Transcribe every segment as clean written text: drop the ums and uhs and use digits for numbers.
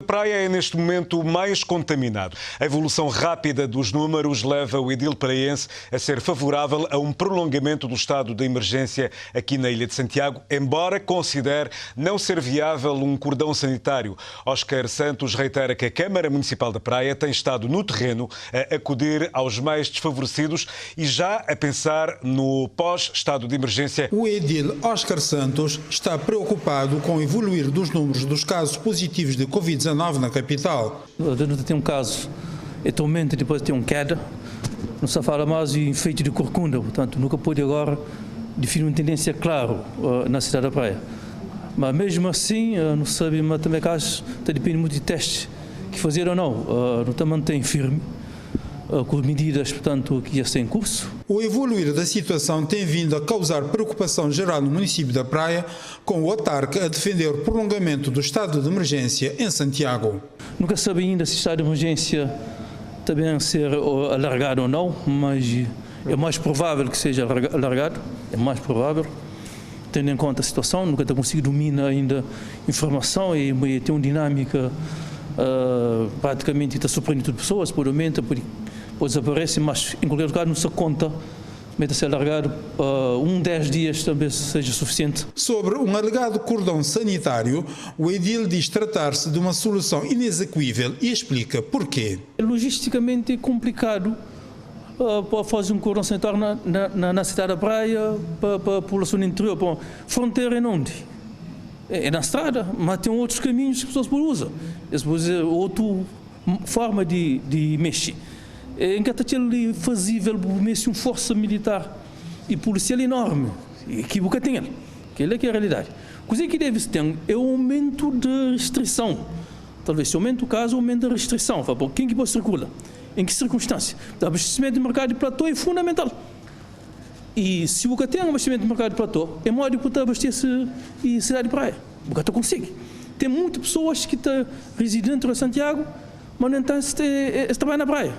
A praia é neste momento o mais contaminado. A evolução rápida dos números leva o edil praense a ser favorável a um prolongamento do estado de emergência aqui na Ilha de Santiago, embora considere não ser viável um cordão sanitário. Oscar Santos reitera que a Câmara Municipal da Praia tem estado no terreno a acudir aos mais desfavorecidos e já a pensar no pós-estado de emergência. O edil Oscar Santos está preocupado com o evoluir dos números dos casos positivos de Covid-19 na capital. Tem um caso, atualmente depois tem queda, não se fala mais de efeito de corcunda, portanto nunca pode agora definir uma tendência clara na cidade da Praia. Mas mesmo assim, não sabe, mas também caso depende muito de testes que fazer ou não, não está mantém firme com medidas, portanto, que já estão em curso. O evoluir da situação tem vindo a causar preocupação geral no município da Praia, com o autarca a defender o prolongamento do estado de emergência em Santiago. Nunca sabe ainda se o estado de emergência também ser alargado ou não, mas é mais provável que seja alargado, é mais provável, tendo em conta a situação, nunca está conseguindo dominar ainda a informação e tem uma dinâmica praticamente está surpreendendo as pessoas, por aumento, depois desaparece, mas em qualquer lugar não se conta, meta-se alargado 10 dias também seja suficiente. Sobre um alegado cordão sanitário, o edil diz tratar-se de uma solução inexequível e explica porquê. Logisticamente é complicado para fazer um cordão sanitário na cidade da Praia, para a população do interior. Bom, fronteira é onde? É na estrada, mas tem outros caminhos que as pessoas usam. Depois é outra forma de mexer. Em que está fazível mexer uma força militar e policial enorme, que boca tem ele, que é a realidade. Coisa que deve ter é o aumento de restrição. Talvez se aumenta o caso, aumenta a restrição. Bom, quem que pode circular? Em que circunstância? O abastecimento de mercado de platô é fundamental. E se o tem um abastecimento de mercado de platô, é modo de abastecer a cidade de Praia. O Bocata consegue. Tem muitas pessoas que estão residentes dentro de Santiago, mas não estão na praia.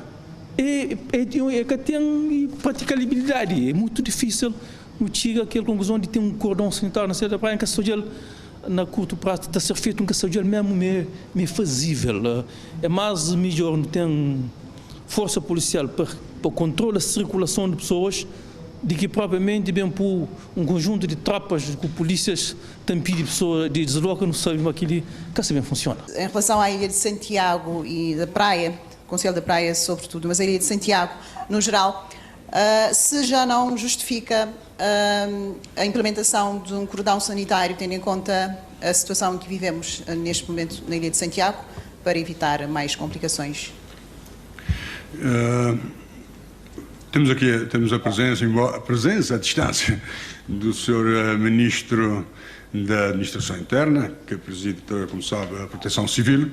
Que tem praticabilidade. É muito difícil não chegar àquela conclusão de ter um cordão sanitário na cidade da Praia, em que na curto prazo está a ser feito um caçador mesmo meio fazível. É mais melhor não ter força policial para controlar a circulação de pessoas de que propriamente bem por um conjunto de tropas com polícias tampam de pessoas de desloca, não sabem como aquilo que bem funciona. Em relação à Ilha de Santiago e da Praia, Conselho da Praia sobretudo, mas a Ilha de Santiago no geral, se já não justifica a implementação de um cordão sanitário, tendo em conta a situação que vivemos neste momento na Ilha de Santiago, para evitar mais complicações? Temos a presença à distância do Sr. Ministro da Administração Interna, que preside, como sabe, a Proteção Civil,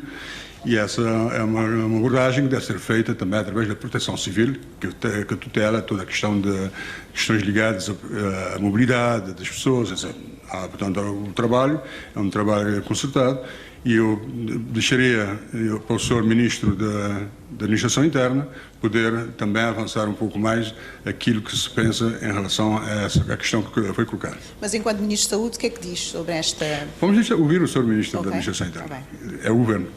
e essa é uma abordagem que deve ser feita também através da Proteção Civil, que tutela toda a questão de questões ligadas à mobilidade das pessoas, etc. Portanto, o trabalho é um trabalho concertado e eu deixaria para o Sr. Ministro da Administração Interna poder também avançar um pouco mais aquilo que se pensa em relação a questão que foi colocada. Mas enquanto Ministro da Saúde, o que é que diz sobre esta... Vamos ouvir o Sr. Ministro da Administração Interna. É o Governo.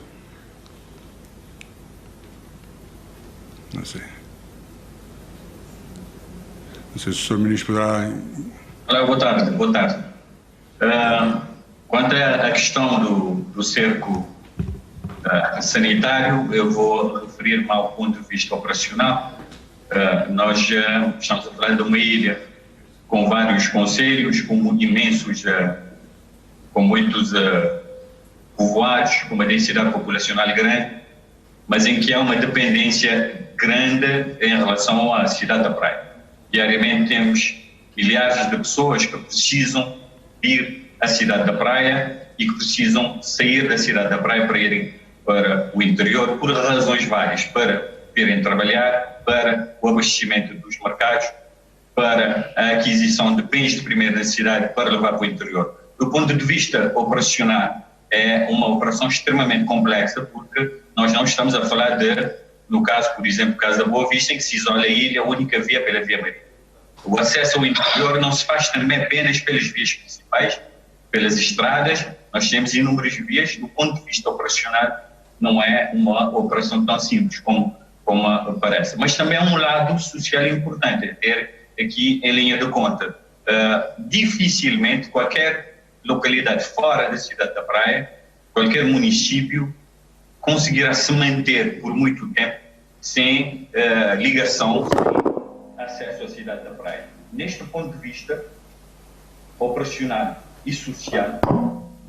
Não sei se o Sr. Ministro poderá... Olá, boa tarde. Quanto à questão do cerco sanitário, eu vou referir-me ao ponto de vista operacional. Nós estamos a falar de uma ilha com vários concelhos, com muitos povoados, com uma densidade populacional grande, mas em que há uma dependência grande em relação à cidade da Praia. Diariamente temos milhares de pessoas que precisam ir à cidade da Praia e que precisam sair da cidade da Praia para irem para o interior por razões várias, para irem trabalhar, para o abastecimento dos mercados, para a aquisição de bens de primeira necessidade para levar para o interior. Do ponto de vista operacional, é uma operação extremamente complexa, porque nós não estamos a falar no caso, por exemplo, o caso da Boa Vista, em que se isola a ilha, a única via pela via marítima. O acesso ao interior não se faz também apenas pelas vias principais, pelas estradas. Nós temos inúmeras vias do ponto de vista operacional não é uma operação tão simples como parece. Mas também é um lado social importante, ter aqui em linha de conta. Dificilmente qualquer localidade fora da cidade da Praia, qualquer município, conseguirá se manter por muito tempo sem ligação, sem acesso à cidade da Praia. Neste ponto de vista operacional e social,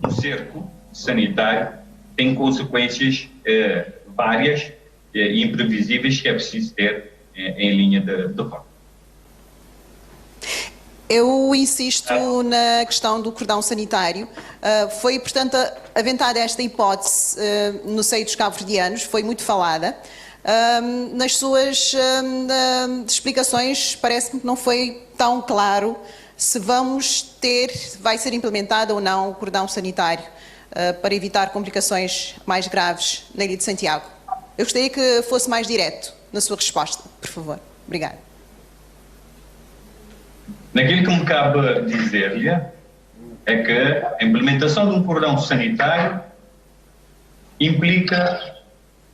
um cerco sanitário tem consequências várias e imprevisíveis que é preciso ter em linha de conta. Eu insisto na questão do cordão sanitário. Foi, portanto, aventada esta hipótese no seio dos cabo-verdianos, foi muito falada. Nas suas explicações, parece-me que não foi tão claro se vai ser implementado ou não o cordão sanitário para evitar complicações mais graves na Ilha de Santiago. Eu gostaria que fosse mais direto na sua resposta, por favor. Obrigada. Naquilo que me cabe dizer-lhe é que a implementação de um cordão sanitário implica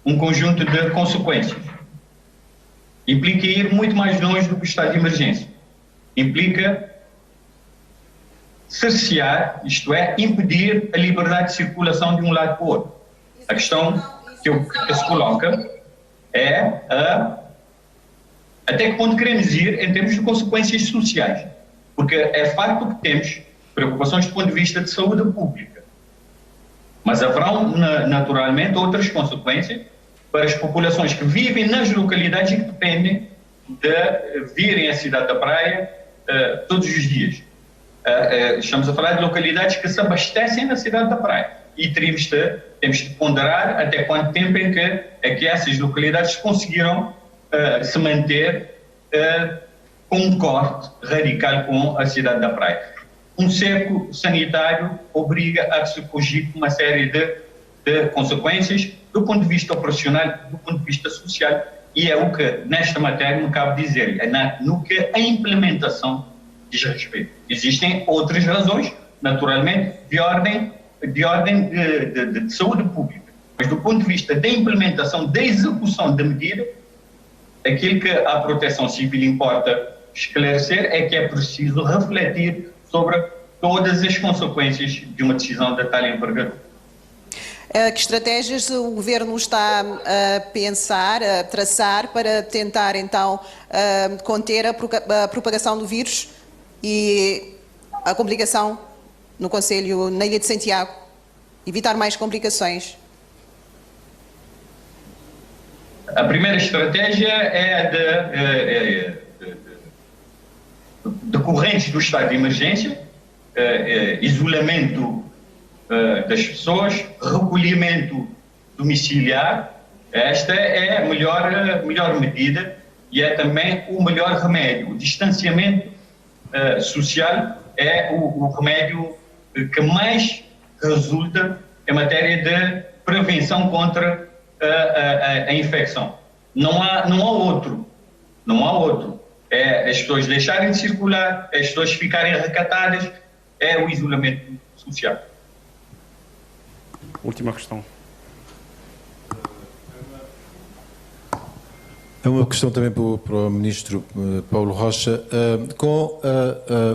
um conjunto de consequências. Implica ir muito mais longe do que o estado de emergência. Implica cercear, isto é, impedir a liberdade de circulação de um lado para o outro. A questão que se coloca é até que ponto queremos ir em termos de consequências sociais. Porque é facto que temos preocupações do ponto de vista de saúde pública. Mas haverão, naturalmente, outras consequências para as populações que vivem nas localidades e que dependem de virem à cidade da Praia todos os dias. Estamos a falar de localidades que se abastecem na cidade da Praia. E temos de ponderar até quanto tempo é que essas localidades conseguiram se manter com um corte radical com a cidade da Praia. Um cerco sanitário obriga a que se cogite uma série de consequências do ponto de vista operacional, do ponto de vista social, e é o que, nesta matéria, me cabe dizer, no que a implementação diz respeito. Existem outras razões, naturalmente, de ordem de saúde pública. Mas do ponto de vista da implementação, da execução da medida, aquilo que a Proteção Civil importa esclarecer é que é preciso refletir sobre todas as consequências de uma decisão de tal envergadura. Que estratégias o Governo está a pensar, a traçar para tentar então conter a propagação do vírus e a complicação no Concelho, na Ilha de Santiago, evitar mais complicações? A primeira estratégia é decorrentes do estado de emergência, isolamento das pessoas, recolhimento domiciliar. Esta é a melhor medida e é também o melhor remédio. O distanciamento social é o remédio que mais resulta em matéria de prevenção contra a infecção. Não há outro. É as pessoas deixarem de circular, as pessoas ficarem recatadas, é o isolamento social. Última questão. É uma questão também para o Ministro Paulo Rocha. Com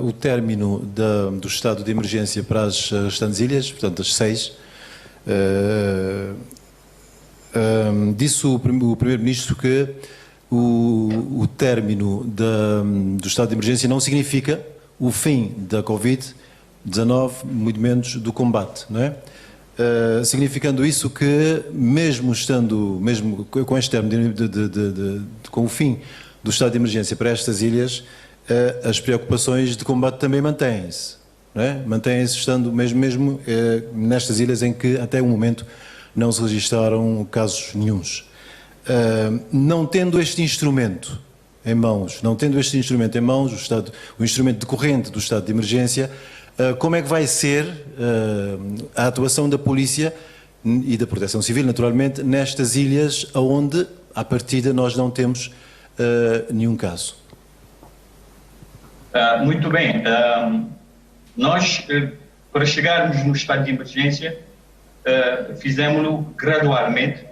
o término do estado de emergência para as restantes ilhas, portanto as 6, disse o Primeiro-Ministro que o término do estado de emergência não significa o fim da Covid-19, muito menos do combate, não é? Significando isso que, mesmo com este termo, com o fim do estado de emergência para estas ilhas, as preocupações de combate também mantêm-se, não é? Mantêm-se estando mesmo nestas ilhas em que até o momento não se registraram casos nenhuns. Não tendo este instrumento em mãos, o instrumento decorrente do estado de emergência, como é que vai ser a atuação da Polícia e da Proteção Civil, naturalmente, nestas ilhas onde, à partida, nós não temos nenhum caso? Muito bem. Nós, para chegarmos no estado de emergência, fizemos-lo gradualmente,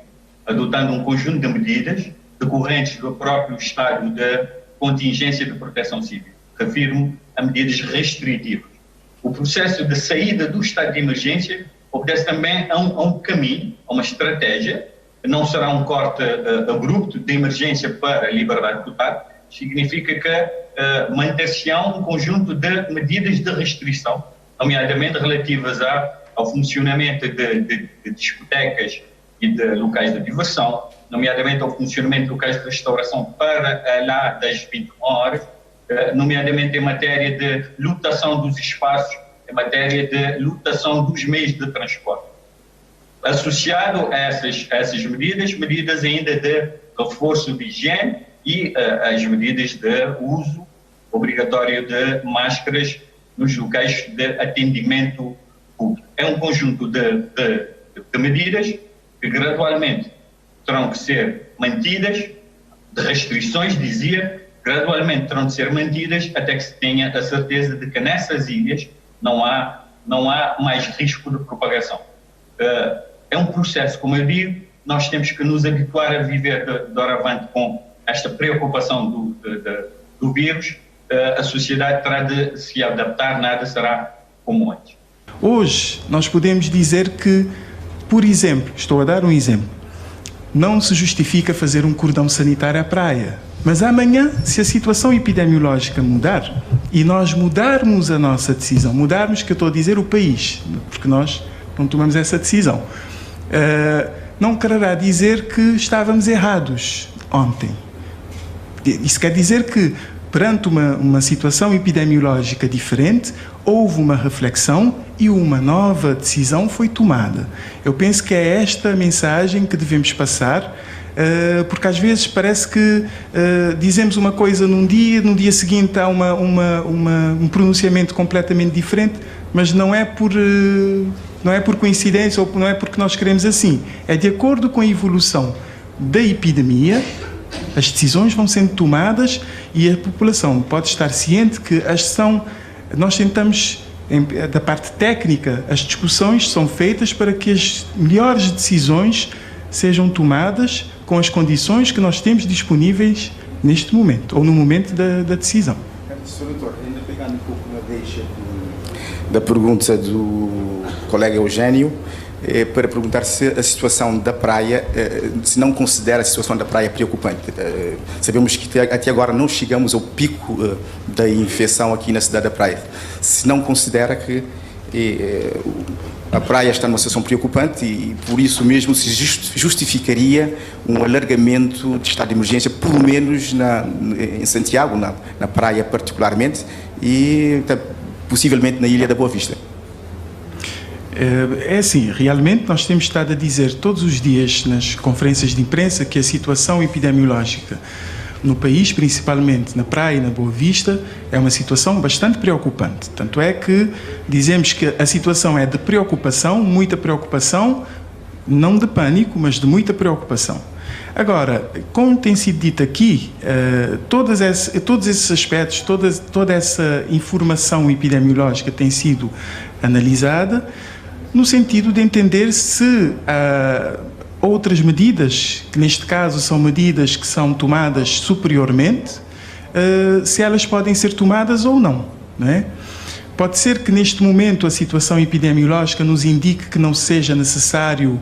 adotando um conjunto de medidas decorrentes do próprio estado de contingência de proteção civil. Refiro a medidas restritivas. O processo de saída do estado de emergência obedece também a um caminho, a uma estratégia. Não será um corte abrupto de emergência para a liberdade total. Significa que manter-se-ão um conjunto de medidas de restrição, nomeadamente relativas ao funcionamento de discotecas e de locais de diversão, nomeadamente ao funcionamento de locais de restauração para lá das 21 horas, nomeadamente em matéria de lotação dos espaços, em matéria de lotação dos meios de transporte. Associado a essas medidas ainda de reforço de higiene e as medidas de uso obrigatório de máscaras nos locais de atendimento público. É um conjunto de medidas que gradualmente terão que ser mantidas, de restrições, dizia, gradualmente terão de ser mantidas até que se tenha a certeza de que nessas ilhas não há mais risco de propagação. É um processo, como eu digo, nós temos que nos habituar a viver doravante com esta preocupação do vírus. A sociedade terá de se adaptar, nada será como antes. Hoje, nós podemos dizer que, por exemplo, estou a dar um exemplo, não se justifica fazer um cordão sanitário à praia. Mas amanhã, se a situação epidemiológica mudar e nós mudarmos a nossa decisão, mudarmos, que eu estou a dizer, o país, porque nós não tomamos essa decisão, não quererá dizer que estávamos errados ontem. Isso quer dizer que, perante uma situação epidemiológica diferente, houve uma reflexão e uma nova decisão foi tomada. Eu penso que é esta mensagem que devemos passar, porque às vezes parece que dizemos uma coisa num dia, no dia seguinte há um pronunciamento completamente diferente, mas não é por coincidência ou não é porque nós queremos assim. É de acordo com a evolução da epidemia, as decisões vão sendo tomadas e a população pode estar ciente que nós tentamos, da parte técnica, as discussões são feitas para que as melhores decisões sejam tomadas com as condições que nós temos disponíveis neste momento, ou no momento da decisão. Sr. Doutor, ainda pegando um pouco na deixa da pergunta do colega Eugênio, para perguntar se a situação da praia, se não considera a situação da praia preocupante. Sabemos que até agora não chegamos ao pico da infecção aqui na cidade da Praia. Se não considera que a praia está numa situação preocupante e por isso mesmo se justificaria um alargamento de estado de emergência, pelo menos em Santiago, na praia particularmente, e possivelmente na Ilha da Boa Vista. É assim, realmente nós temos estado a dizer todos os dias nas conferências de imprensa que a situação epidemiológica no país, principalmente na praia e na Boa Vista, é uma situação bastante preocupante. Tanto é que dizemos que a situação é de preocupação, muita preocupação, não de pânico, mas de muita preocupação. Agora, como tem sido dito aqui, todos esses aspectos, toda essa informação epidemiológica tem sido analisada no sentido de entender se outras medidas, que neste caso são medidas que são tomadas superiormente, se elas podem ser tomadas ou não, não é? Pode ser que neste momento a situação epidemiológica nos indique que não seja necessário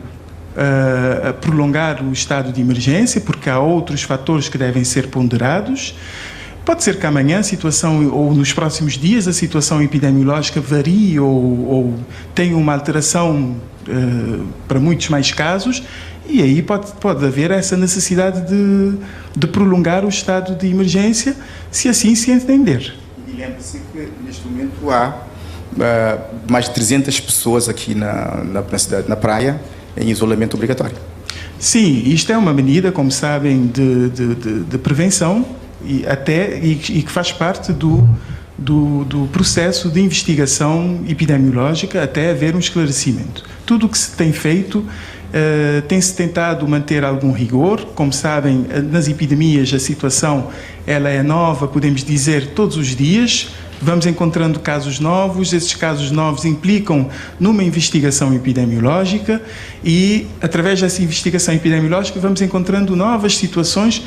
prolongar o estado de emergência, porque há outros fatores que devem ser ponderados. Pode ser que amanhã a situação, ou nos próximos dias, a situação epidemiológica varie ou tenha uma alteração para muitos mais casos, e aí pode haver essa necessidade de prolongar o estado de emergência, se assim se entender. E lembre-se que neste momento há mais de 300 pessoas aqui na praia em isolamento obrigatório. Sim, isto é uma medida, como sabem, de prevenção e que faz parte do processo de investigação epidemiológica até haver um esclarecimento. Tudo o que se tem feito tem-se tentado manter algum rigor. Como sabem, nas epidemias a situação ela é nova, podemos dizer, todos os dias. vamos encontrando casos novos, esses casos novos implicam numa investigação epidemiológica e, através dessa investigação epidemiológica, vamos encontrando novas situações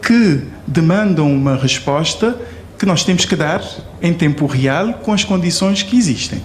que demandam uma resposta que nós temos que dar em tempo real com as condições que existem.